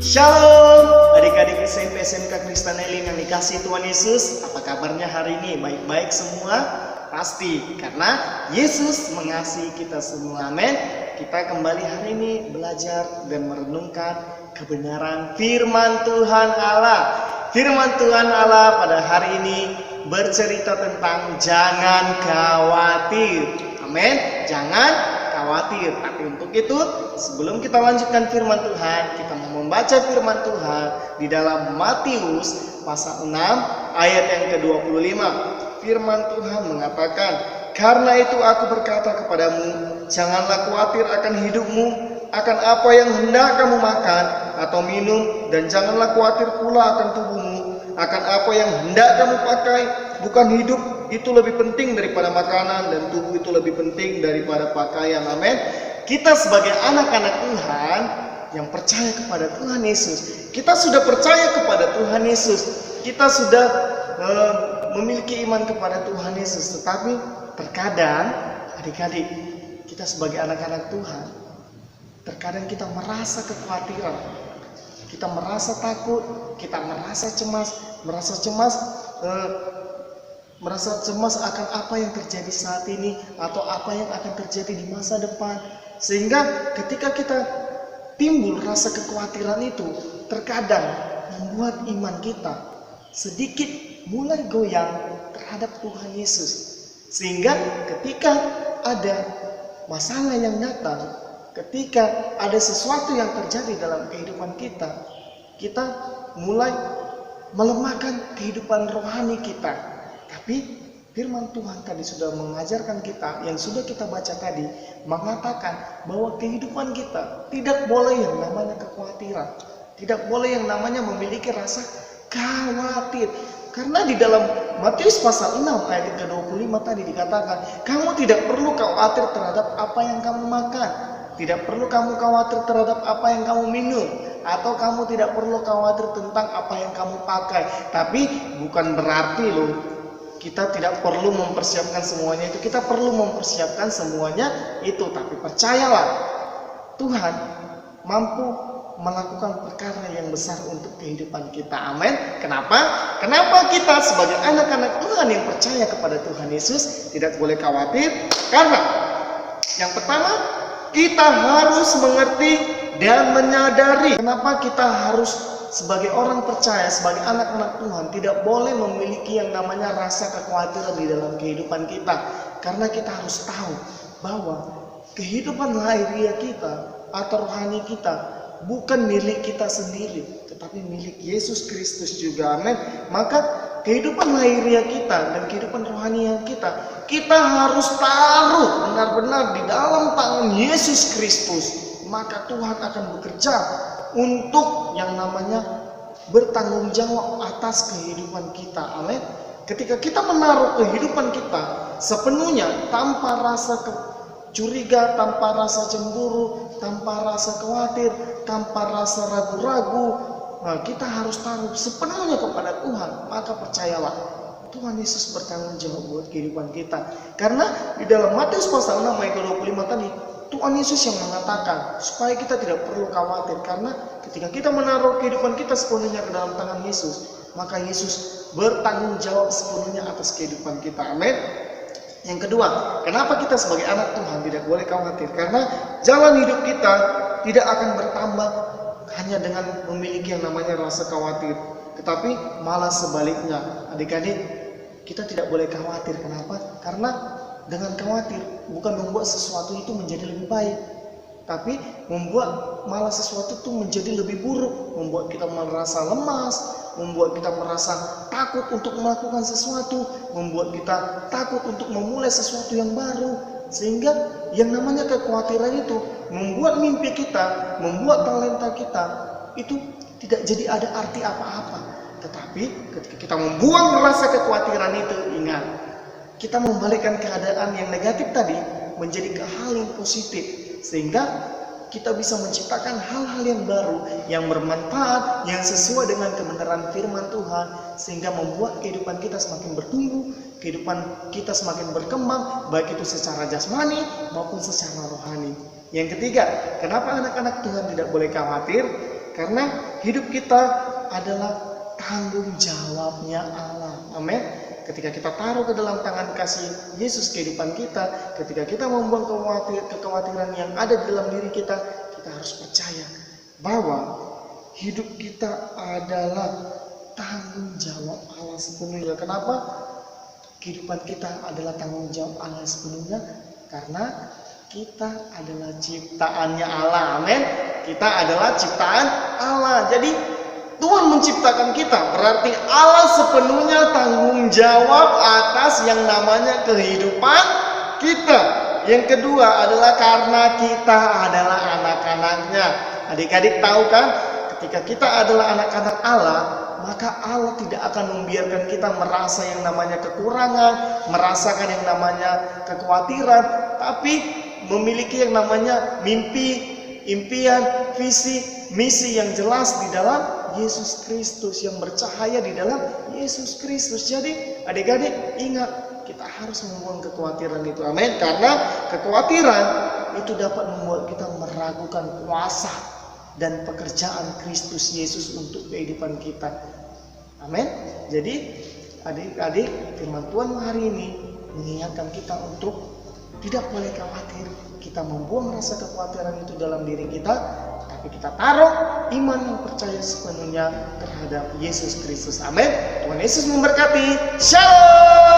Shalom adik-adik SMP SMK Kristen Elim yang dikasih Tuhan Yesus. Apa kabarnya hari ini? Baik-baik semua? Pasti, karena Yesus mengasihi kita semua. Amin. Kita kembali hari ini belajar dan merenungkan kebenaran firman Tuhan Allah. Firman Tuhan Allah pada hari ini bercerita tentang jangan khawatir. Amin. Jangan khawatir. Tapi untuk itu, sebelum kita lanjutkan firman Tuhan, kita mau membaca firman Tuhan di dalam Matius pasal 6 ayat yang ke-25. Firman Tuhan mengatakan, "Karena itu aku berkata kepadamu, janganlah khawatir akan hidupmu, akan apa yang hendak kamu makan atau minum, dan janganlah khawatir pula akan tubuhmu, akan apa yang hendak kamu pakai. Bukan hidup itu lebih penting daripada makanan, dan tubuh itu lebih penting daripada pakaian." Amin. Kita sebagai anak-anak Tuhan yang percaya kepada Tuhan Yesus, kita sudah percaya kepada Tuhan Yesus, kita sudah memiliki iman kepada Tuhan Yesus. Tetapi terkadang adik-adik, kita sebagai anak-anak Tuhan, terkadang kita merasa kekhawatiran, kita merasa takut, kita merasa cemas akan apa yang terjadi saat ini atau apa yang akan terjadi di masa depan. Sehingga ketika kita timbul rasa kekhawatiran itu, terkadang membuat iman kita sedikit mulai goyang terhadap Tuhan Yesus. Sehingga ketika ada masalah yang datang, ketika ada sesuatu yang terjadi dalam kehidupan kita, kita mulai melemahkan kehidupan rohani kita. Tapi firman Tuhan tadi sudah mengajarkan kita, yang sudah kita baca tadi, mengatakan bahwa kehidupan kita tidak boleh yang namanya kekhawatiran, tidak boleh yang namanya memiliki rasa khawatir. Karena di dalam Matius pasal 6 ayat ke-25 tadi dikatakan, kamu tidak perlu khawatir terhadap apa yang kamu makan, tidak perlu kamu khawatir terhadap apa yang kamu minum, atau kamu tidak perlu khawatir tentang apa yang kamu pakai. Tapi bukan berarti loh kita tidak perlu mempersiapkan semuanya itu. Kita perlu mempersiapkan semuanya itu. Tapi percayalah, Tuhan mampu melakukan perkara yang besar untuk kehidupan kita. Amin. Kenapa? Kenapa kita sebagai anak-anak Tuhan yang percaya kepada Tuhan Yesus tidak boleh khawatir? Karena yang pertama, kita harus mengerti dan menyadari kenapa kita harus sebagai orang percaya, sebagai anak-anak Tuhan tidak boleh memiliki yang namanya rasa kekhawatiran di dalam kehidupan kita. Karena kita harus tahu bahwa kehidupan lahiriah kita atau rohani kita bukan milik kita sendiri, tetapi milik Yesus Kristus juga. Amin. Maka kehidupan lahiriah kita dan kehidupan rohani kita, kita harus taruh benar-benar di dalam tangan Yesus Kristus. Maka Tuhan akan bekerja untuk yang namanya bertanggung jawab atas kehidupan kita. Amin. Ketika kita menaruh kehidupan kita sepenuhnya tanpa rasa curiga, tanpa rasa cemburu, tanpa rasa khawatir, tanpa rasa ragu-ragu, kita harus taruh sepenuhnya kepada Tuhan. Maka percayalah, Tuhan Yesus bertanggung jawab buat kehidupan kita. Karena di dalam Matius pasal 6 ayat 25 tadi, Tuhan Yesus yang mengatakan supaya kita tidak perlu khawatir. Karena ketika kita menaruh kehidupan kita sepenuhnya ke dalam tangan Yesus, maka Yesus bertanggung jawab sepenuhnya atas kehidupan kita. Amin. Yang kedua, kenapa kita sebagai anak Tuhan tidak boleh khawatir? Karena jalan hidup kita tidak akan bertambah hanya dengan memiliki yang namanya rasa khawatir, tetapi malah sebaliknya. Adik-adik, kita tidak boleh khawatir. Kenapa? Karena dengan khawatir bukan membuat sesuatu itu menjadi lebih baik, tapi membuat malah sesuatu itu menjadi lebih buruk, membuat kita merasa lemas, membuat kita merasa takut untuk melakukan sesuatu, membuat kita takut untuk memulai sesuatu yang baru. Sehingga yang namanya kekhawatiran itu membuat mimpi kita, membuat talenta kita itu tidak jadi ada arti apa-apa. Tetapi ketika kita membuang rasa kekhawatiran itu, ingat, kita membalikkan keadaan yang negatif tadi menjadi ke hal yang positif, sehingga kita bisa menciptakan hal-hal yang baru, yang bermanfaat, yang sesuai dengan kebenaran firman Tuhan, sehingga membuat kehidupan kita semakin bertumbuh, kehidupan kita semakin berkembang, baik itu secara jasmani maupun secara rohani. Yang ketiga, kenapa anak-anak Tuhan tidak boleh khawatir? Karena hidup kita adalah tanggung jawabnya Allah. Amin. Ketika kita taruh ke dalam tangan kasih Yesus kehidupan kita, ketika kita membuang kekhawatiran yang ada di dalam diri kita, kita harus percaya bahwa hidup kita adalah tanggung jawab Allah sepenuhnya. Kenapa? Kehidupan kita adalah tanggung jawab Allah sepenuhnya karena kita adalah ciptaannya Allah. Amin. Kita adalah ciptaan Allah. Jadi Tuhan menciptakan kita, berarti Allah sepenuhnya tanggung jawab atas yang namanya kehidupan kita. Yang kedua adalah karena kita adalah anak-anaknya. Adik-adik tahu kan, ketika kita adalah anak-anak Allah, maka Allah tidak akan membiarkan kita merasa yang namanya kekurangan, merasakan yang namanya kekhawatiran, tapi memiliki yang namanya mimpi, impian, visi, misi yang jelas di dalam Yesus Kristus, yang bercahaya di dalam Yesus Kristus. Jadi adik-adik ingat, kita harus membuang kekhawatiran itu. Amin. Karena kekhawatiran itu dapat membuat kita meragukan kuasa dan pekerjaan Kristus Yesus untuk kehidupan kita. Amin. Jadi adik-adik, firman Tuhan hari ini mengingatkan kita untuk tidak boleh khawatir. Kita membuang rasa kekhawatiran itu dalam diri kita, tapi kita taruh iman yang percaya sepenuhnya terhadap Yesus Kristus. Amin. Tuhan Yesus memberkati. Shalom.